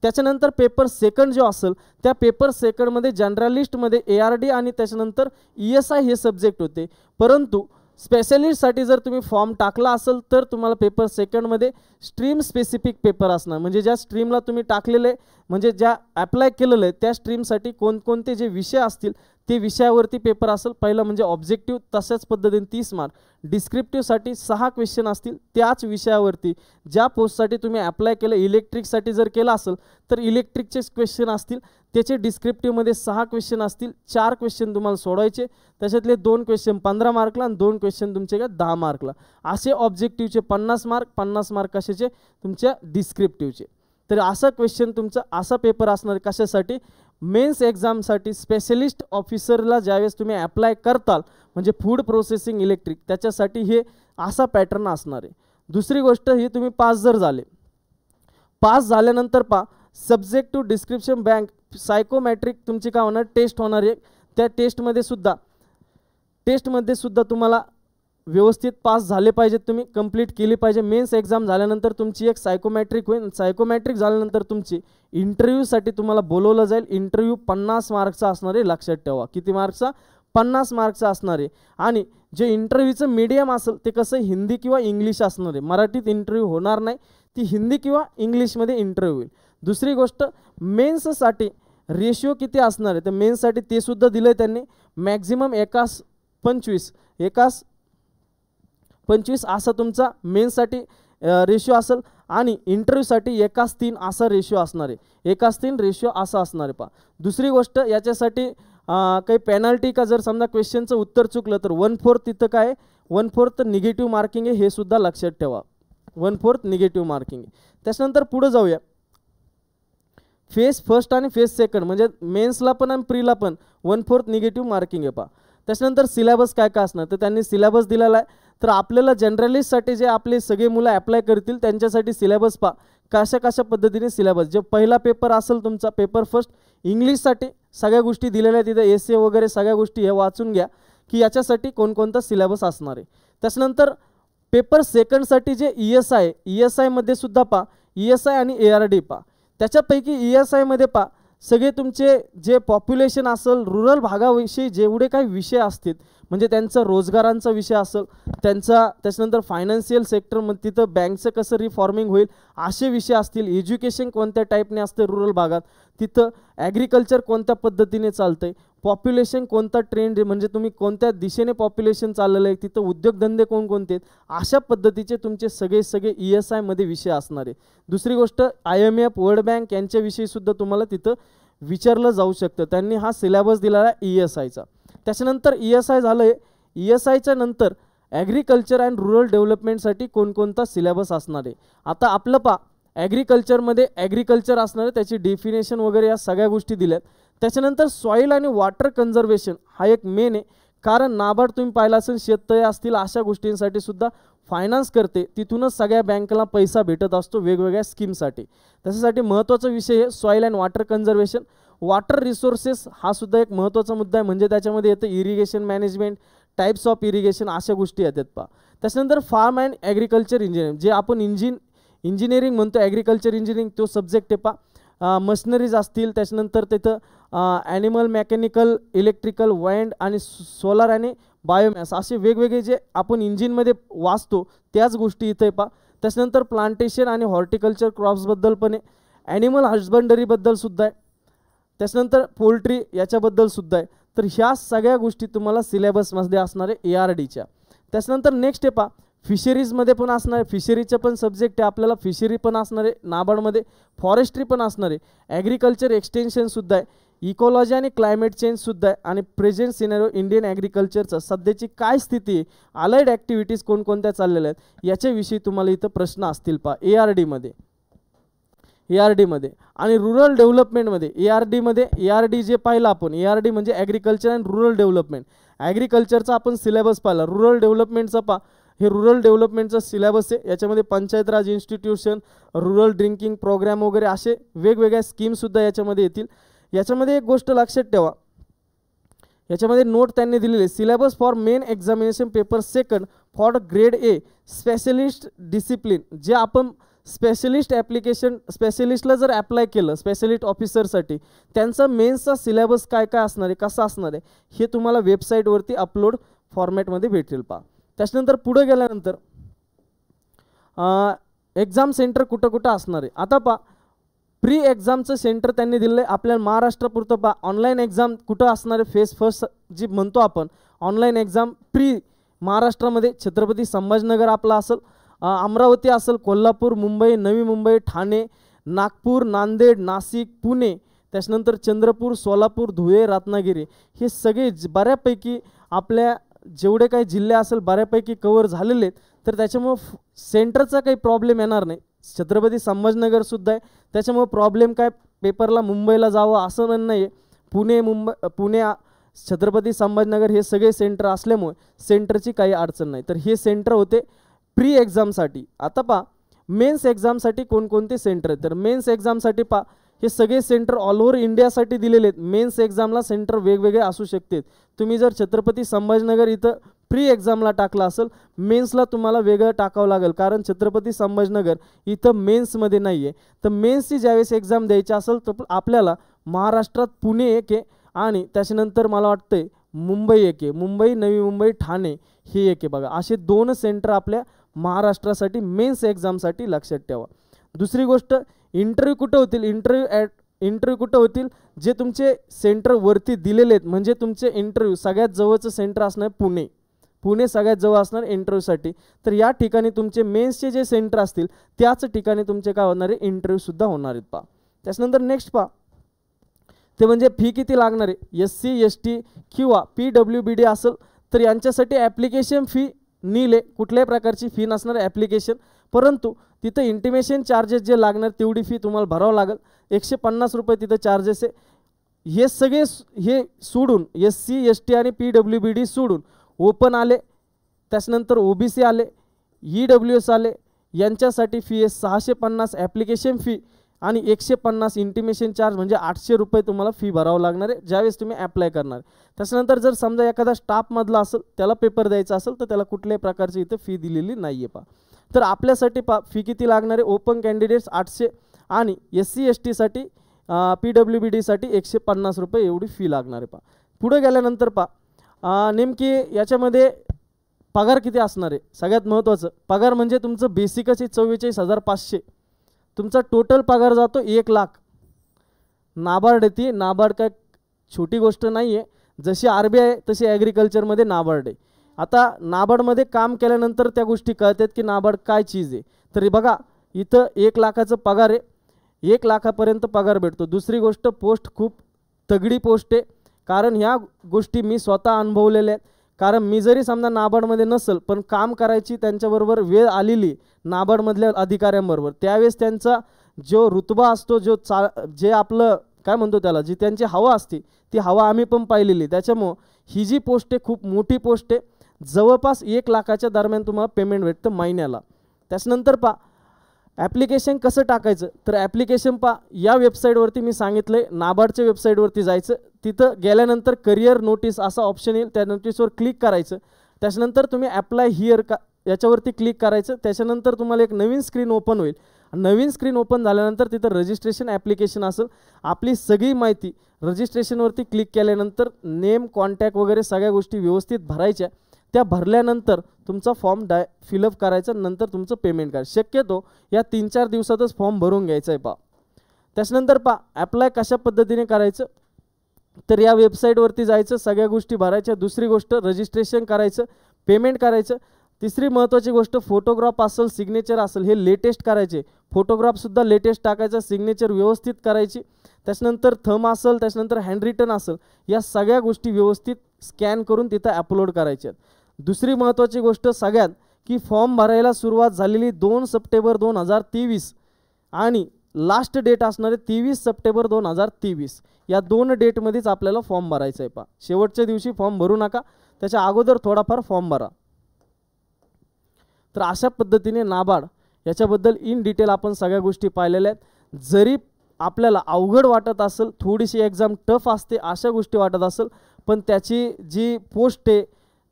त्याच्यानंतर पेपर सेकंड जो असेल त्या पेपर सेकंडमध्ये जनरलिस्टमध्ये ARD आणि त्याच्यानंतर ESI हे सब्जेक्ट होते. परंतु स्पेशलिस्टसाठी जर तुम्ही फॉर्म टाकला असेल तर तुम्हाला पेपर सेकंडमध्ये स्ट्रीम स्पेसिफिक पेपर असणार, म्हणजे ज्या स्ट्रीमला तुम्ही टाकलेले म्हणजे ज्या अप्लाय केलेलं आहे त्या स्ट्रीमसाठी कोणकोणते जे विषय असतील ते विषयावरती पेपर असेल. पहिलं म्हणजे ऑब्जेक्टिव्ह, तशाच पद्धतीने 30 मार्क. डिस्क्रिप्टिव्हसाठी 6 क्वेश्चन असतील त्याच विषयावरती ज्या पोस्टसाठी तुम्ही अप्लाय केलं. इलेक्ट्रिकसाठी जर केलं असेल तर इलेक्ट्रिकचे क्वेश्चन असतील, त्याचे डिस्क्रिप्टिव्हमध्ये 6 क्वेश्चन असतील. 4 क्वेश्चन तुम्हाला सोडवायचे, त्याच्यातले 2 क्वेश्चन 15 मार्कला आणि 2 क्वेश्चन तुमचे काय 10 मार्कला. असे ऑब्जेक्टिव्हचे 50 मार्क, 50 मार्क कशाचे तुमच्या डिस्क्रिप्टिव्हचे. तर असा क्वेश्चन तुमचा असा पेपर असणार कशासाठी, मेन्स एक्झामसाठी. स्पेशलिस्ट ऑफिसरला ज्यावेळेस तुम्ही अप्लाय करताल म्हणजे फूड प्रोसेसिंग इलेक्ट्रिक, त्याच्यासाठी हे असा पॅटर्न असणार आहे. दुसरी गोष्ट ही तुम्ही पास जर झाले, पास झाल्यानंतर सब्जेक्ट टू डिस्क्रिप्शन बँक सायकोमॅट्रिक तुमची काय होणार टेस्ट होणार आहे. त्या टेस्टमध्ये सुद्धा तुम्हाला व्यवस्थित पास झाले पाहिजेत, तुम्ही कंप्लीट केली पाहिजे. मेन्स एक्झाम झाल्यानंतर तुमची एक सायकोमॅट्रिक होईल. सायकोमॅट्रिक झाल्यानंतर तुमची इंटरव्ह्यूसाठी तुम्हाला बोलवलं जाईल. इंटरव्ह्यू 50 मार्कचा असणार आहे, लक्षात ठेवा. किती मार्कचा? 50 मार्कचा असणार आहे. आणि जे इंटरव्ह्यूचं मीडियम असेल ते कसं हिंदी किंवा इंग्लिश असणार आहे. मराठीत इंटरव्ह्यू होणार नाही, ती हिंदी किंवा इंग्लिशमध्ये इंटरव्ह्यू होईल. दुसरी गोष्ट मेन्ससाठी रेशिओ किती असणार आहे तर मेन्ससाठी ते सुद्धा दिलं आहे त्यांनी. मॅक्झिमम 1:25 असा तुमचा मेन्ससाठी रेशिओ असेल आणि इंटरव्ह्यूसाठी 1:3 असा रेशिओ असणार आहे. 1:3 रेशिओ असा असणार आहे. दुसरी गोष्ट याच्यासाठी काही पेनल्टी का जर समजा क्वेश्चनचं उत्तर चुकलं तर 1/4 तिथं काय 1/4 निगेटिव्ह मार्किंग आहे, हे सुद्धा लक्षात ठेवा. 1/4 निगेटिव्ह मार्किंग आहे. त्याच्यानंतर पुढे जाऊया. फेज फर्स्ट आणि फेज सेकंड म्हणजे मेन्सला पण आणि प्रीला पण 1/4 निगेटिव्ह मार्किंग आहे. त्याच्यानंतर सिलेबस काय काय असणार तर त्यांनी सिलेबस दिलेला आहे. तर आपल्याला जनरलिस्टसाठी जे आपले सगळे मुलं अप्लाय करतील त्यांच्यासाठी सिलेबस कशा पद्धतीने सिलेबस. जे पहिला पेपर असेल तुमचा पेपर फर्स्ट इंग्लिशसाठी सगळ्या गोष्टी दिलेल्या आहेत तिथे, एसे वगैरे सगळ्या गोष्टी हे वाचून घ्या की याच्यासाठी कोणकोणता सिलेबस असणार आहे. त्याच्यानंतर पेपर सेकंडसाठी जे ESI मध्ये सुद्धा ESI आणि ARD त्याच्यापैकी ESI मध्ये सगळे तुमचे जे पॉप्युलेशन असेल रुरल भागाविषयी जेवढे काही विषय असतील म्हणजे त्यांचा रोजगारांचा विषय असेल, त्याच्यानंतर फायनान्शियल सेक्टरमध्ये तिथं बँकचं कसं रिफॉर्मिंग होईल असे विषय असतील. एज्युकेशन कोणत्या टाईपने असते रुरल भागात, तिथं ॲग्रिकल्चर कोणत्या पद्धतीने चालतंय, पॉप्युलेशन कोणता ट्रेंड म्हणजे तुम्ही कोणत्या दिशेने पॉप्युलेशन चाललेलं आहे, तिथं उद्योगधंदे कोणकोणते आहेत, अशा पद्धतीचे तुमचे सगळे ESI मध्ये विषय असणार आहे. दुसरी गोष्ट IMF वर्ल्ड बँक यांच्याविषयी सुद्धा तुम्हाला तिथं विचारलं जाऊ शकतं. त्यांनी हा सिलेबस दिलेला आहे ESIचा. त्याच्यानंतर ESI झालं आहे. ESIच्या नंतर ॲग्रिकल्चर अँड रुरल डेव्हलपमेंटसाठी कोणकोणता सिलेबस असणार आहे. आता आपलं ॲग्रिकल्चरमध्ये ॲग्रिकल्चर असणार आहे, त्याची डेफिनेशन वगैरे या सगळ्या गोष्टी दिल्यात. त्याच्यानंतर सॉईल आणि वॉटर कन्झर्वेशन हा एक मेन आहे, कारण नाबार्ड तुम्ही पाहिलं असेल शेततळे असतील अशा गोष्टींसाठी सुद्धा फायनान्स करते, तिथूनच सगळ्या बँकेला पैसा भेटत असतो वेगवेगळ्या स्कीमसाठी. त्याच्यासाठी महत्त्वाचा विषय आहे soil and water conservation. Water resources हा सुद्धा एक महत्त्वाचा मुद्दा आहे, म्हणजे त्याच्यामध्ये येतं irrigation management, types of irrigation अशा गोष्टी येतात. त्याच्यानंतर फार्म अँड ॲग्रिकल्चर इंजिनिअरिंग जे आपण इंजिनिअरिंग म्हणतो, ॲग्रिकल्चर इंजिनिअरिंग तो सब्जेक्ट आहे. मशिनरीज असतील, त्याच्यानंतर तिथं ॲनिमल मेकॅनिकल, इलेक्ट्रिकल, वाइंड आणि सोलार आणि बायोमॅस असे वेगवेगळे जे आपण इंजिनमध्ये वाचतो त्याच गोष्टी इथे त्याच्यानंतर प्लांटेशन आणि हॉर्टिकल्चर क्रॉप्सबद्दल पण आहे, ॲनिमल हजबंडरीबद्दल सुद्धा आहे, त्याच्यानंतर पोल्ट्री याच्याबद्दल सुद्धा आहे. तर ह्या सगळ्या गोष्टी तुम्हाला सिलेबसमध्ये असणार आहे ARDच्या. त्याच्यानंतर नेक्स्ट आहे फिशरीजमध्ये पण असणार आहे, फिशरीचं पण सब्जेक्ट आहे आपल्याला, फिशरी पण असणार आहे नाबार्डमध्ये, फॉरेस्ट्री पण असणार आहे, ॲग्रिकल्चर एक्सटेन्शनसुद्धा आहे, इकॉलॉजी आणि क्लायमेट चेंजसुद्धा आहे आणि प्रेझेंट सिनेरिओ इंडियन ॲग्रिकल्चरचं सध्याची काय स्थिती आहे, अलाइड ॲक्टिव्हिटीज कोणकोणत्या चाललेल्या आहेत याच्याविषयी तुम्हाला इथं प्रश्न असतील ARDमध्ये. ARD मध्ये. आणि रुरल डेव्हलपमेंटमध्ये ARD जे पाहिलं आपण, ARD म्हणजे ॲग्रिकल्चर अँड रुरल डेव्हलपमेंट. ॲग्रिकल्चरचा आपण सिलेबस पाहिला, रुरल डेव्हलपमेंटचा हे रुरल डेव्हलपमेंटचा सिलेबस आहे. याच्यामध्ये पंचायत राज इन्स्टिट्यूशन, रुरल ड्रिंकिंग प्रोग्राम वगैरे असे वेगवेगळ्या स्कीमसुद्धा याच्यामध्ये येतील. याच्यामध्ये एक गोष्ट लक्षात ठेवा, याच्यामध्ये नोट त्यांनी दिलेली, syllabus for main examination paper second for grade A specialist discipline. जे आपण स्पेशलिस्ट स्पेशलिस्टला जर अप्लाय केलं स्पेशलिस्ट ऑफिसरसाठी, त्यांचा मेन्सचा सिलेबस काय काय असणार आहे, कसा असणार आहे, हे तुम्हाला वेबसाईटवरती अपलोड फॉर्मॅटमध्ये भेटेल पहा. त्याच्यानंतर पुढे गेल्यानंतर एक्झाम सेंटर कुठं कुठं असणार आहे. आता पहा, प्री एक्झामचं सेंटर त्यांनी दिलं आहे आपल्या महाराष्ट्रापुरतं. पहा, ऑनलाईन एक्झाम कुठं असणार आहे, फेस फर्स्ट जी म्हणतो आपण ऑनलाईन एक्झाम प्री महाराष्ट्रामध्ये छत्रपती संभाजीनगर आपला असेल, अमरावती असेल, कोल्हापूर, मुंबई, नवी मुंबई, ठाणे, नागपूर, नांदेड, नाशिक, पुणे, त्याच्यानंतर चंद्रपूर, सोलापूर, धुळे, रत्नागिरी, हे सगळे बऱ्यापैकी आपल्या जेवढे काही जिल्हे असेल बऱ्यापैकी कवर झालेले आहेत. तर त्याच्यामुळं सेंटरचा काही प्रॉब्लेम येणार नाही. छत्रपती संभाजीनगरसुद्धा आहे, त्याच्यामुळं प्रॉब्लेम काय पेपरला मुंबईला जावं असं नाही आहे. पुणे छत्रपती संभाजीनगर हे सगळे सेंटर असल्यामुळे सेंटरची काही अडचण नाही. तर हे सेंटर होते प्री एक्झामसाठी. आता पहा, मेन्स एक्झामसाठी कोणकोणते सेंटर आहेत. तर मेन्स एक्झामसाठी पहा, हे सगळे सेंटर ऑल ओव्हर इंडियासाठी दिलेले आहेत. मेन्स एक्झामला सेंटर वेगवेगळे असू शकतात. तुम्ही जर छत्रपती संभाजीनगर इथं प्री एक्झामला टाकला असेल, मेन्सला तुम्हाला वेगळं टाकावं लागेल, कारण छत्रपती संभाजीनगर इथं मेन्समध्ये नाही आहे. तर मेन्सची ज्यावेळेस एक्झाम द्यायची असेल तर आपल्याला महाराष्ट्रात पुणे एक आहे आणि त्याच्यानंतर मला वाटतंय मुंबई एक आहे, मुंबई, नवी मुंबई, ठाणे हे एक आहे. बघा, असे 2 सेंटर आपल्या महाराष्ट्रासाठी मेन्स एक्झामसाठी लक्षात ठेवा. दुसरी गोष्ट, इंटरव्ह्यू कुठं होतील, इंटरव्ह्यू कुठं होतील, जे तुमचे सेंटर वरती दिलेले आहेत. म्हणजे तुमचे इंटरव्ह्यू सगळ्यात जवळचं सेंटर असणार पुणे सगळ्यात जवळ असणार इंटरव्ह्यूसाठी. तर या ठिकाणी तुमचे मेन्सचे जे सेंटर असतील त्याच ठिकाणी तुमचे काय होणार आहे, इंटरव्ह्यूसुद्धा होणार आहेत पहा. त्याच्यानंतर नेक्स्ट पहा, ते म्हणजे फी किती लागणार आहे. SC ST किंवा PWBD असेल तर यांच्यासाठी ॲप्लिकेशन फी नील आहे, कुठल्याही प्रकारची फी नसणार ॲप्लिकेशन. परंतु तिथं इंटिमेशन चार्जेस जे लागणार तेवढी फी तुम्हाला भरावं लागेल. 150 रुपये तिथं चार्जेस आहे. हे सगळे हे सोडून SC ST आणि PWBD सोडून ओपन आले, त्याच्यानंतर OBC आले, EWS आले, यांच्यासाठी फी आहे 650 ॲप्लिकेशन फी आणि 150 इंटिमेशन चार्ज, म्हणजे 800 रुपये तुम्हाला फी भरावं लागणार आहे ज्यावेळेस तुम्ही ॲप्लाय करणार. त्याच्यानंतर जर समजा एखादा स्टाफमधला असेल, त्याला पेपर द्यायचा असेल तर त्याला कुठल्याही प्रकारची इथं फी दिलेली नाही आहे पहा. तर आपल्यासाठी फी किती लागणार आहे, ओपन कॅन्डिडेट्स 800 आणि SC ST PWBDसाठी 150 रुपये एवढी फी लागणार आहे पहा. पुढे गेल्यानंतर नेमकी याच्यामध्ये पगार किती असणार आहे. सगळ्यात महत्त्वाचं, पगार म्हणजे तुमचं बेसिकच आहे 44,500. तुमचा टोटल पगार जातो 1 लाख. नाबार्ड येते, नाबार्ड काय छोटी गोष्ट नाही आहे. जशी RBI तशी ॲग्रिकल्चरमध्ये नाबार्ड आहे. आता नाबार्डमध्ये काम केल्यानंतर त्या गोष्टी कळतात की नाबार्ड काय चीज आहे. तरी बघा, इथं 1 लाखाचं पगार आहे, 1 लाखापर्यंत पगार भेटतो. दुसरी गोष्ट, पोस्ट खूप तगडी पोस्ट आहे, कारण ह्या गोष्टी मी स्वतः अनुभवलेल्या आहेत. कारण मी जरी समजा नाबार्डमध्ये नसेल पण काम करायची त्यांच्याबरोबर वेळ आलेली नाबार्डमधल्या अधिकाऱ्यांबरोबर, त्यावेळेस त्यांचा जो रुतबा असतो, जे आपलं काय म्हणतो त्याला, जी त्यांची हवा असते ती हवा आम्ही पण पाहिलेली. त्याच्यामुळं ही जी पोस्ट आहे खूप मोठी पोस्ट आहे. जवळपास 1 लाखाच्या दरम्यान तुम्हाला पेमेंट भेटतं महिन्याला. त्याच्यानंतर ॲप्लिकेशन कसं टाकायचं. तर ॲप्लिकेशन या वेबसाईटवरती मी सांगितलं आहे, नाबार्डच्या वेबसाईटवरती जायचं. तिथं गेल्यानंतर करिअर नोटीस असा ऑप्शन येईल, त्या नोटीसवर क्लिक करायचं. त्याच्यानंतर तुम्ही अप्लाय हिअर याच्यावरती क्लिक करायचं. त्याच्यानंतर तुम्हाला एक नवीन स्क्रीन ओपन होईल. नवीन स्क्रीन ओपन झाल्यानंतर तिथं रजिस्ट्रेशन ॲप्लिकेशन असेल. आपली सगळी माहिती रजिस्ट्रेशनवरती क्लिक केल्यानंतर नेम, कॉन्टॅक्ट वगैरे सगळ्या गोष्टी व्यवस्थित भरायच्या. त्या भरल्यानंतर तुमचा फॉर्म फिलअप करायचा, नंतर तुमचं पेमेंट करायचं. शक्यतो या 3-4 दिवसातच फॉर्म भरून घ्यायचा आहे त्याच्यानंतर अप्लाय कशा पद्धतीने करायचं. तर या वेबसाईटवरती जायचं, सगळ्या गोष्टी भरायच्या. दुसरी गोष्ट, रजिस्ट्रेशन करायचं, पेमेंट करायचं. तिसरी महत्त्वाची गोष्ट, फोटोग्राफ असेल, सिग्नेचर असेल, हे लेटेस्ट करायचे. फोटोग्राफसुद्धा लेटेस्ट टाकायचा, सिग्नेचर व्यवस्थित करायची. त्याच्यानंतर थंब असेल, त्याच्यानंतर हँड रिटन असेल, या सगळ्या गोष्टी व्यवस्थित स्कॅन करून तिथं अपलोड करायच्या. दुसरी महत्त्वाची गोष्ट सगळ्यात, की फॉर्म भरायला सुरुवात झालेली 2 सप्टेंबर 2023 आणि लास्ट डेट असणार आहे 23 सप्टेंबर 2023. या 2 डेटमध्येच आपल्याला फॉर्म भरायचा आहे. शेवटच्या दिवशी फॉर्म भरू नका, त्याच्या अगोदर थोडाफार फॉर्म भरा. तर अशा पद्धतीने नाबार्ड याच्याबद्दल इन डिटेल आपण सगळ्या गोष्टी पाहिलेल्या आहेत. जरी आपल्याला अवघड वाटत असेल, थोडीशी एक्झाम टफ असते, अशा गोष्टी वाटत असेल, पण त्याची जी पोस्ट आहे,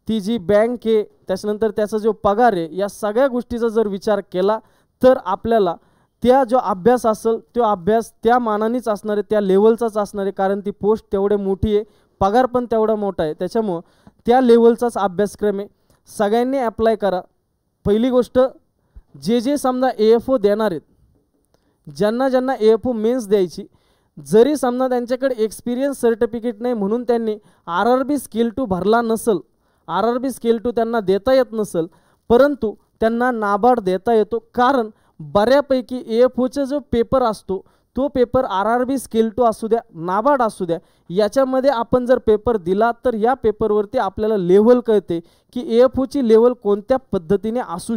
ती जी बँक आहे, त्याच्यानंतर त्याचा जो पगार आहे, या सगळ्या गोष्टीचा जर विचार केला तर आपल्याला त्या जो अभ्यास असेल तो अभ्यास त्या मानानेच असणार आहे, त्या लेवलचाच असणार आहे. कारण ती पोस्ट तेवढे मोठी आहे, पगार पण तेवढा मोठा आहे, त्याच्यामुळं त्या लेवलचाच अभ्यासक्रम आहे. सगळ्यांनी अप्लाय करा. पहिली गोष्ट, जे समजा AFO देणार आहेत, ज्यांना AFO मेन्स द्यायची, जरी समजा त्यांच्याकडे एक्सपिरियन्स सर्टिफिकेट नाही म्हणून त्यांनी RRB स्केल 2 भरला नसेल, RRB स्केल 2 त्यांना देता येत नसेल, परंतु त्यांना नाबार्ड देता येतो. कारण बऱ्यापैकी AFOचा जो पेपर असतो तो पेपर RRB स्केल 2 असू द्या, नाबार्ड असू द्या, याच्यामध्ये आपण जर पेपर दिला तर या पेपरवरती आपल्याला लेव्हल कळते की AFOची लेव्हल कोणत्या पद्धतीने असू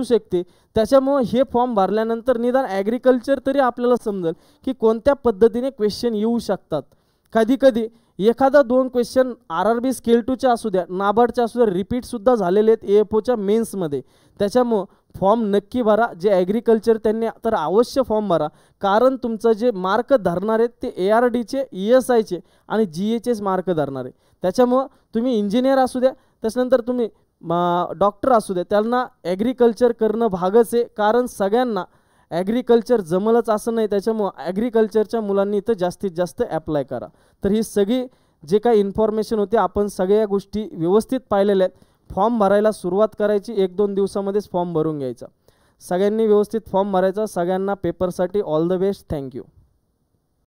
शकते. त्याच्यामुळे हे फॉर्म भरल्यानंतर निदान ॲग्रिकल्चर तरी आपल्याला समजेल की कोणत्या पद्धतीने क्वेश्चन येऊ शकतात. कधी एखादा 2 क्वेश्चन RRB स्केल 2चे असू द्या, नाबार्डचे असू द्या, रिपीटसुद्धा झालेले आहेत AFOच्या मेन्समध्ये. त्याच्यामुळं फॉर्म नक्की भरा. जे ॲग्रिकल्चर त्यांनी तर अवश्य फॉर्म भरा, कारण तुमचं जे मार्क धरणार आहेत ते ARDचे, ESIचे आणि GHचे मार्क धरणार आहे. त्याच्यामुळं तुम्ही इंजिनियर असू द्या, त्याच्यानंतर तुम्ही डॉक्टर असू द्या, त्यांना ॲग्रिकल्चर करणं भागच आहे. कारण सगळ्यांना ॲग्रिकल्चर जमलंच असं नाही, त्याच्यामुळं ॲग्रिकल्चरच्या मुलांनी इथं जास्तीत जास्त ॲप्लाय करा. तर ही सगळी जे काही इन्फॉर्मेशन होती आपण सगळ्या गोष्टी व्यवस्थित पाहिलेल्या आहेत. फॉर्म भरायला सुरुवात करायची, 1-2 दिवसामध्येच फॉर्म भरून घ्यायचा. सगळ्यांनी व्यवस्थित फॉर्म भरायचा. सगळ्यांना पेपरसाठी ऑल द बेस्ट. थँक्यू.